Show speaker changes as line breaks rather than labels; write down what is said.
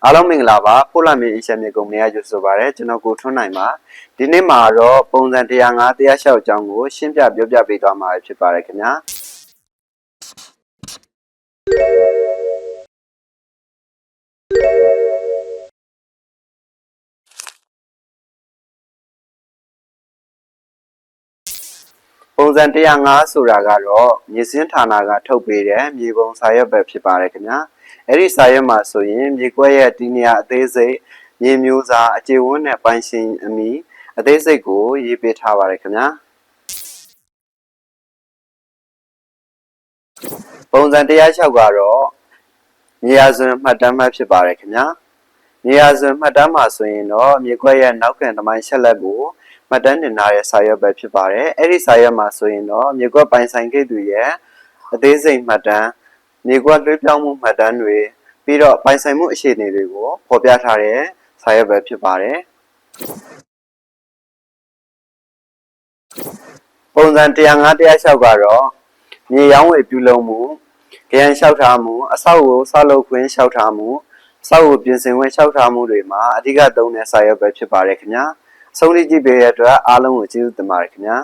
အားလုံးမင်္ဂလာပါပို့လာမင်းအချက်မြေကုမ္ပဏီကကြိုဆိုပါရစေကျွန်တော်ကိုထွန်းနိုင်ပါဒီနေ့မှာတော့ပုံစံ105 106အကြောင်းကိုရှင်းပြပြောပြပေးသွားမှာဖြစ်ပါတယ်ခင်ဗျာပုံစံ105ဆိုတာကတော့မြေစင်းဌာနကထုတ်ပေးတဲ့မြေပုံစာရွက်ပဲဖြစ်ပါတယ်ခင်ဗျာအဲ့ဒီစာရွက်မှာဆိုရင်မြေကွက်ရဲ့ဒီနေရာအသေးစိတ်မြေမျိုးစားအခြေဝန်းနဲ့ပိုင်ရှင်အမည်အသေးစိတ်ကိုရေးပေးထားပါတယ်ခင်ဗျာပုံစံ106ကတော့မြေယာစွန်းမှတ်တမ်းမှတ်ဖြစ်ပါတယ်ခင်ဗျာမြေယာစွန်းမှတ်တမ်းမှာဆိုရင်တော့မြေကွက်ရဲ့နောက်ခံသမိုင်းချက်လက်ကိုမှတ်တမ်းတင်ထားတဲ့စာရွက်ပဲဖြစ်ပါတယ်အဲ့ဒီစာရွက်မှာဆိုရင်တော့မြေကွက်ပိုင်ဆိုင်ခဲ့သူရဲ့အသေးစိတ်မှတ်တမ်းမြေကွက်လွှဲပြောင်းမှုမှတ်တမ်းတွေပြီးတော့ပိုင်ဆိုင်မှုအခြေအနေတွေကိုဖော်ပြထားတဲ့စာရွက်ပဲဖြစ်ပါတယ်ပုံစံ105 106ကတော့မြေရောင်းဝယ်ပြုလုပ်မှုကြံလျှောက်ထားမှုအဆောက်အဦဆောက်လုပ်ခွင့်လျှောက်ထားမှုအဆောက်အဦပြင်ဆင်ခွင့်လျှောက်ထားမှုတွေမှာအဓိကသုံးတဲ့စာရွက်ပဲဖြစ်ပါတယ်ခင်ဗျာအဆုံးထိကြည့်ပေးတဲ့အတွက်အားလုံးကိုကျေးဇူးတင်ပါတယ်ခင်ဗျာ